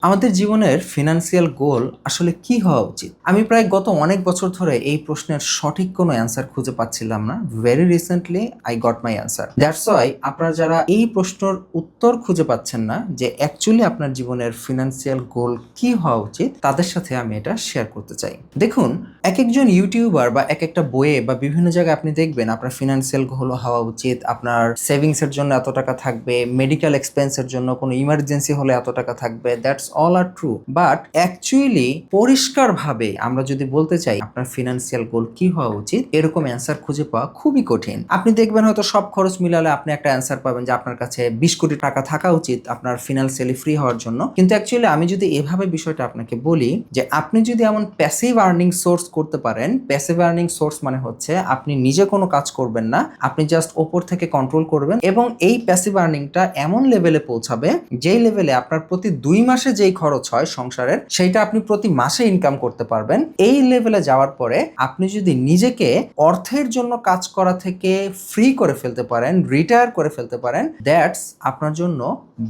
আমাদের জীবনের ফিনান্সিয়াল গোল আসলে কি হওয়া উচিত? আমি প্রায় গত অনেক বছর ধরে এই প্রশ্নের সঠিক কোনো অ্যান্সার খুঁজে পাচ্ছিলাম না। Very recently I got my answer. That's why আপনারা যারা এই প্রশ্নের উত্তর খুঁজে পাচ্ছেন না যে অ্যাকচুয়ালি আপনার জীবনের ফিনান্সিয়াল গোল কি হওয়া উচিত, তাদের সাথে আমি এটা শেয়ার করতে চাই। দেখুন, একেকজন ইউটিউবার বা একেকটা বইয়ে বা বিভিন্ন জায়গায় আপনি দেখবেন আপনার ফিনান্সিয়াল গোল হওয়া উচিত, আপনার সেভিংস এর জন্য এত টাকা থাকবে, মেডিকেল এক্সপেন্সের জন্য কোনো ইমার্জেন্সি হলে এত টাকা থাকবে। That's all are true, but actually পরিষ্কারভাবে আমরা যদি বলতে চাই আপনার ফিনান্সিয়াল গোল কি হওয়া উচিত, এরকম অ্যান্সার খুঁজে পাওয়া খুবই কঠিন। আপনি দেখবেন হয়তো সব খরচ মিলালে আপনি একটা অ্যান্সার পাবেন যে আপনার কাছে 20 কোটি টাকা থাকা উচিত আপনার ফিনান্সিয়ালি ফ্রি হওয়ার জন্য। কিন্তু অ্যাকচুয়ালি আমি যদি এভাবে বিষয়টা আপনাকে বলি যে আপনি যদি এমন প্যাসিভ আর্নিং সোর্স করতে পারেন, প্যাসিভ আর্নিং সোর্স মানে হচ্ছে আপনি নিজে কোনো কাজ করবেন না, আপনি জাস্ট ওপর থেকে কন্ট্রোল করবেন এবং এই প্যাসিভ আর্নিংটা এমন লেভেলে পৌঁছাবে যেই লেভেলে আপনার প্রতি 2 মাসে যেই খরচ হয় সংসারের, সেইটা আপনি প্রতি মাসে ইনকাম করতে পারবেন। এই লেভেলে যাওয়ার পরে আপনি যদি নিজেকে অর্থের জন্য কাজ করা থেকে ফ্রি করে ফেলতে পারেন, রিটায়ার করে ফেলতে পারেন, দ্যাটস আপনার জন্য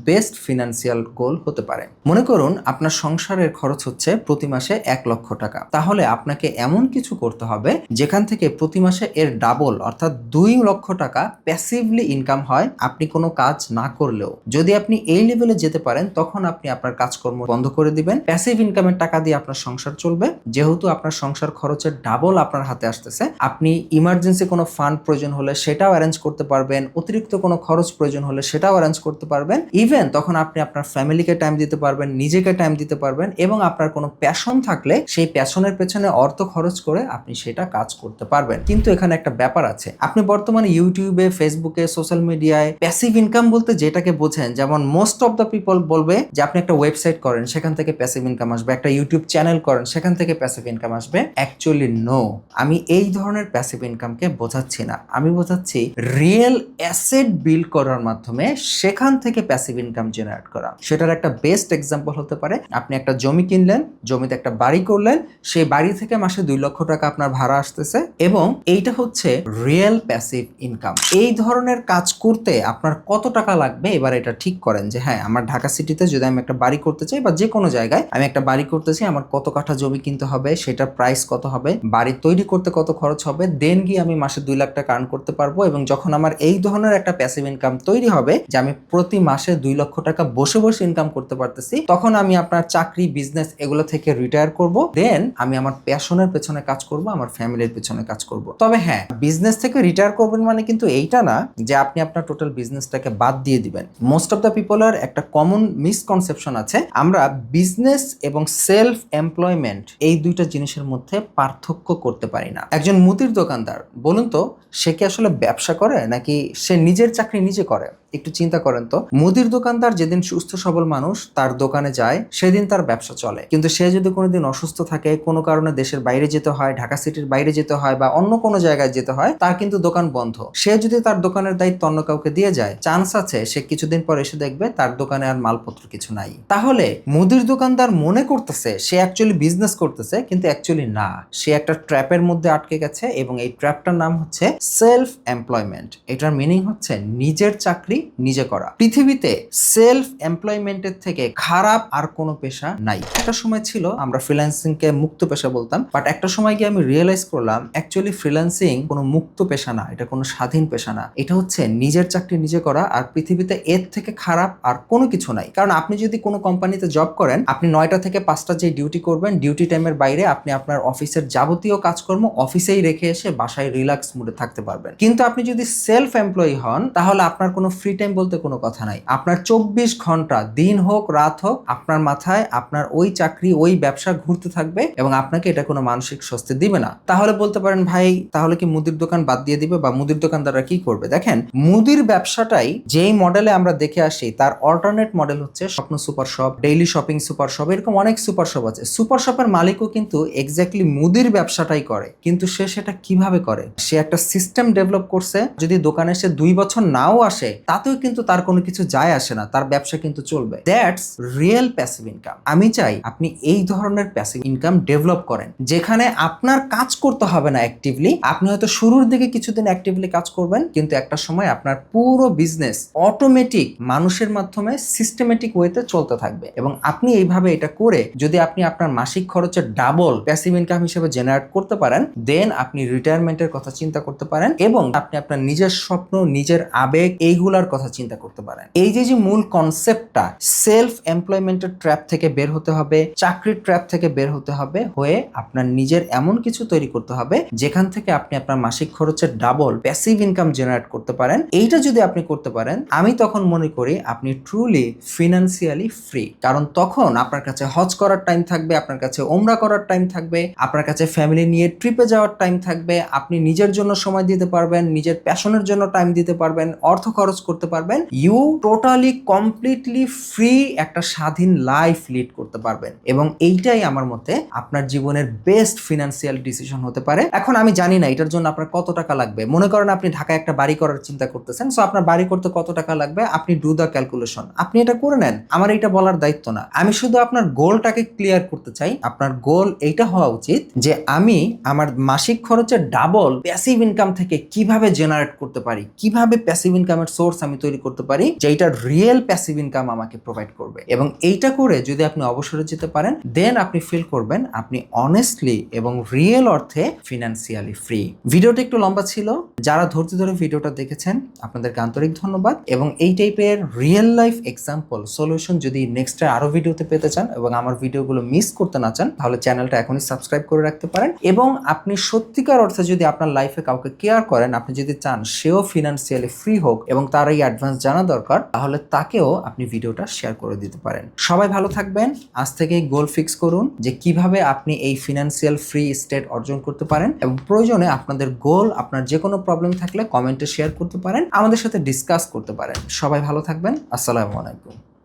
বেস্ট ফিনান্সিয়াল গোল হতে পারে। মনে করুন আপনার সংসারের খরচ হচ্ছে প্রতি মাসে 1 লক্ষ টাকা, তাহলে আপনাকে এমন কিছু করতে হবে যেখান থেকে প্রতি মাসে এর ডাবল অর্থাৎ 2 লক্ষ টাকা প্যাসিভলি ইনকাম হয় আপনি কোনো কাজ না করলেও। যদি আপনি এই লেভেলে যেতে পারেন তখন আপনি আপনার কাজকর্ম বন্ধ করে দিবেন, প্যাসিভ ইনকামের টাকা দিয়ে আপনার সংসার চলবে। যেহেতু আপনার সংসার খরচের ডাবল আপনার হাতে আসতেছে, আপনি ইমার্জেন্সি কোনো ফান্ড প্রয়োজন হলে সেটাও অ্যারেঞ্জ করতে পারবেন, অতিরিক্ত কোনো খরচ প্রয়োজন হলে সেটাও অ্যারেঞ্জ করতে পারবেন। ইভেন তখন আপনি আপনার ফ্যামিলিকে টাইম দিতে পারবেন, নিজেকে টাইম দিতে পারবেন এবং আপনার কোনো প্যাশন থাকলে সেই প্যাশনের পেছনে অর্থ খরচ করে আপনি সেটা কাজ করতে পারবেন। কিন্তু এখানে একটা ব্যাপার আছে, আপনি বর্তমানে ইউটিউবে, ফেসবুকে, সোশ্যাল মিডিয়ায় প্যাসিভ ইনকাম বলতে যেটাকে বোঝেন, যেমন মোস্ট অফ দ্য পিপল বলবে যে আপনি একটা ওয়েবসাইট করেন সেখান থেকে প্যাসিভ ইনকাম আসবে, একটা ইউটিউব চ্যানেল করেন সেখান থেকে প্যাসিভ ইনকাম আসবে। অ্যাকচুয়ালি নো, আমি এই ধরনের প্যাসিভ ইনকামকে বোঝাচ্ছি না, আমি বোঝাচ্ছি রিয়েল অ্যাসেট বিল্ড করার মাধ্যমে সেখান থেকে প্যাসিভ ইনকাম জেনারেট করা। সেটার একটা বেস্ট এক্সাম্পল হতে পারে আপনি একটা জমি কিনলেন, জমিতে একটা বাড়ি করলেন, সেই বাড়ি থেকে মাসে 2 লক্ষ টাকা আপনার ভাড়া আসতেছে এবং এইটা হচ্ছে রিয়েল প্যাসিভ ইনকাম। এই ধরনের কাজ করতে আপনার কত টাকা লাগবে এবার এটা ঠিক করেন যে হ্যাঁ, আমার ঢাকা সিটিতে যদি আমি একটা বাড়ি করতে চাই বা যে কোনো জায়গায় আমি একটা বাড়ি করতে চাই, আমার কত কাঠা জমি কিনতে হবে, সেটার প্রাইস কত হবে, বাড়ি তৈরি করতে কত খরচ হবে, দেন গিয়ে আমি মাসে 2 লাখ টাকা আর্ন করতে পারবো। এবং যখন আমার এই ধরনের একটা প্যাসিভ ইনকাম তৈরি হবে যে আমি প্রতি মাসে 2 লক্ষ টাকা বসে বসে ইনকাম করতে পারতেছি, তখন আমি আপনার চাকরি, বিজনেস এগুলো থেকে রিটায়ার করব, দেন আমি আমার প্যাশনের পেছনে কাজ করব, আমার ফ্যামিলির পেছনে কাজ করব। তবে হ্যাঁ, বিজনেস থেকে রিটায়ার করবেন মানে কিন্তু এইটা না যে আপনি আপনার টোটাল বিজনেসটাকে বাদ দিয়ে দিবেন। মোস্ট অফ দ্য পিপলের একটা কমন মিসকনসেপশন আছে, আমরা বিজনেস এবং সেলফ এমপ্লয়মেন্ট এই দুইটা জিনিসের মধ্যে পার্থক্য করতে পারি না। একজন মুদির দোকানদার, বলুন তো সে কি আসলে ব্যবসা করে নাকি সে নিজের চাকরি নিজে করে? একটু চিন্তা করেন তো। মুদির দোকানদার যেদিন সুস্থ সবল মানুষ তার দোকানে যায় সেদিন তার ব্যবসা চলে, কিন্তু সে যদি কোনোদিন অসুস্থ থাকে, কোনো কারণে দেশের বাইরে যেতে হয়, ঢাকা সিটির বাইরে যেতে হয় বা অন্য কোনো জায়গায় যেতে হয়, তার কিন্তু দোকান বন্ধ। সে যদি তার দোকানের দায়িত্ব অন্য কাউকে দিয়ে যায়, চান্স আছে সে কিছুদিন পর এসে দেখবে তার দোকানে আর মালপত্র কিছু নাই। তাহলে মুদির দোকানদার মনে করতেছে সে অ্যাকচুয়ালি বিজনেস করতেছে, কিন্তু অ্যাকচুয়ালি না, সে একটা ট্র্যাপের মধ্যে আটকে গেছে এবং এই ট্র্যাপটার নাম হচ্ছে সেলফ এমপ্লয়মেন্ট। এটার মিনিং হচ্ছে নিজের চাকরি নিজে করা। পৃথিবীতে সেলফ এমপ্লয়মেন্টের থেকে খারাপ আর কোনো পেশা নাই। একটা সময় ছিল আমরা ফ্রিল্যান্সিং কে মুক্ত পেশা বলতাম, বাট একটা সময় গিয়ে আমি রিয়েলাইজ করলাম অ্যাকচুয়ালি ফ্রিল্যান্সিং কোনো মুক্ত পেশা না, এটা কোনো স্বাধীন পেশা না, এটা হচ্ছে নিজের চাকরি নিজে করা। আর পৃথিবীতে এর থেকে খারাপ আর কোনো কিছু নাই। কারণ আপনি যদি কোনো কোম্পানিতে জব করেন, আপনি 9টা থেকে 5টা যে ডিউটি করবেন, ডিউটি টাইমের বাইরে আপনি আপনার অফিসের যাবতীয় কাজকর্ম অফিসেই রেখে এসে বাসায় রিল্যাক্স মুডে থাকতে পারবেন। কিন্তু আপনি যদি সেলফ এমপ্লয়ি হন, তাহলে আপনার কোনো ফ্রি টাইম বলতে কোনো কথা নাই। আপনার 24 ঘন্টা, দিন হোক রাত হোক, আপনার মাথায় আপনার ওই চাকরি, ওই ব্যবসা ঘুরতে থাকবে এবং আপনাকে এটা কোনো মানসিক স্বস্তি দিবে না। তাহলে বলতে পারেন ভাই তাহলে কি মুদির দোকান বাদ দিয়ে দিবে বা মুদির দোকানদাররা কি করবে? দেখেন, মুদির ব্যবসাটাই যেই মডেলে আমরা দেখে আসি তার অল্টারনেট মডেল হচ্ছে স্বপ্ন super shop, daily shopping super shop, এরকম অনেক সুপার শপ আছে। সুপার শপের মালিকও কিন্তু এক্স্যাক্টলি মুদির ব্যবসাটাই করে, কিন্তু সে সেটা কিভাবে করে? সে একটা সিস্টেম ডেভেলপ করছে, যদি দোকানে সে 2 বছর নাও আসে তাতেও কিন্তু তার কোনো কিছু যায় আসে না, তার ব্যবসা কিন্তু চলবে। That's real passive income. আমি চাই আপনি এই ধরনের প্যাসিভ ইনকাম ডেভেলপ করেন, যেখানে আপনার কাজ করতে হবে না অ্যাক্টিভলি। আপনি হয়তো শুরুর দিকে কিছুদিন অ্যাক্টিভলি কাজ করবেন, কিন্তু একটা সময় আপনার পুরো বিজনেস অটোমেটিক মানুষের মাধ্যমে সিস্টেমেটিক ওয়েতে চলতে থাকবে। এবং আপনি এইভাবে এটা করে যদি আপনি আপনার মাসিক খরচের ডাবল প্যাসিভ ইনকাম হিসেবে জেনারেট করতে পারেন, দেন আপনি রিটায়ারমেন্টের কথা চিন্তা করতে পারেন এবং আপনি আপনার নিজের স্বপ্ন, নিজের আবেগ এইগুলার কথা চিন্তা করতে পারেন। এই যে মূল কনসেপ্টটা, সেলফ এমপ্লয়মেন্টের ট্র্যাপ থেকে বের হতে হবে, চাকরির ট্র্যাপ থেকে বের হতে হবে, হয়ে আপনার নিজের এমন কিছু তৈরি করতে হবে যেখান থেকে আপনি আপনার মাসিক খরচের ডাবল প্যাসিভ ইনকাম জেনারেট করতে পারেন। এইটা যদি আপনি করতে পারেন, আমি তখন মনে করি আপনি ট্রুলি ফিনান্সিয়ালি ফ্রি। কারণ তখন আপনার কাছে হজ করার টাইম থাকবে, আপনার কাছে ওমরা করার টাইম থাকবে, আপনার কাছে ফ্যামিলি নিয়ে ট্রিপে যাওয়ার টাইম থাকবে, আপনি নিজের জন্য সময় দিতে পারবেন, নিজের প্যাশনের জন্য টাইম দিতে পারবেন, অর্থ খরচ করতে পারবেন। ইউ টোটালি কমপ্লিটলি ফ্রি একটা স্বাধীন লাইফ লিড করতে পারবেন। এবং এইটাই আমার মতে আপনার জীবনের বেস্ট ফিনান্সিয়াল ডিসিশন হতে পারে। এখন আমি জানি না এটার জন্য আপনার কত টাকা লাগবে। মনে করেন আপনি ঢাকায় একটা বাড়ি করার চিন্তা করতেছেন, সো আপনার বাড়ি করতে কত টাকা লাগবে আপনি ডু দ্য ক্যালকুলেশন, আপনি এটা করে নেন। আমার এটা বলার দায়িত্ব না। আমি শুধু আপনার গোলটাকে ক্লিয়ার করতে চাই। আপনার গোল এইটা হওয়া উচিত যে আমি আমার মাসিক খরচের ডাবল প্যাসিভ ইনকাম থেকে কিভাবে জেনারেট করতে পারি, কিভাবে প্যাসিভ ইনকামের সোর্স আমি তৈরি করতে পারি যেটা রিয়েল প্যাসিভ ইনকাম আমাকে প্রোভাইড করবে। এবং এইটা করে যদি আপনি অবসরে যেতে পারেন, দেন আপনি ফিল করবেন আপনি অনেস্টলি এবং রিয়েল অর্থে ফিনান্সিয়ালি ফ্রি। ভিডিওটা একটু লম্বা ছিল, যারা ধৈর্য ধরে ভিডিওটা দেখেছেন আপনাদেরকে আন্তরিক ধন্যবাদ। এবং এই টাইপের রিয়েল লাইফ এক্সাম্পল সলিউশন যদি নেক্সট আরো ভিডিওতে পেতে চান এবং আমার ভিডিওগুলো মিস করতে না চান, তাহলে চ্যানেলটা এখনই সাবস্ক্রাইব করে রাখতে পারেন। এবং আপনি সত্যিকার অর্থে যদি আপনার লাইফে কাউকে কেয়ার করেন, আপনি যদি চান সেও ফিনান্সিয়ালি ফ্রি হোক এবং তার এই অ্যাডভান্স জানা দরকার, তাহলে তাকেও আপনি ভিডিওটা শেয়ার করে দিতে পারেন। সবাই ভালো থাকবেন। আজ থেকেই গোল ফিক্স করুন যে কিভাবে আপনি এই ফিনান্সিয়াল ফ্রি স্টেট অর্জন করতে পারেন। এবং প্রয়োজনে আপনাদের গোল, আপনার যে কোনো প্রবলেম থাকলে কমেন্টে শেয়ার করতে পারেন, আমাদের সাথে ডিসকাস করতে পারেন। সবাই ভালো থাকবেন। আসসালামু আলাইকুম।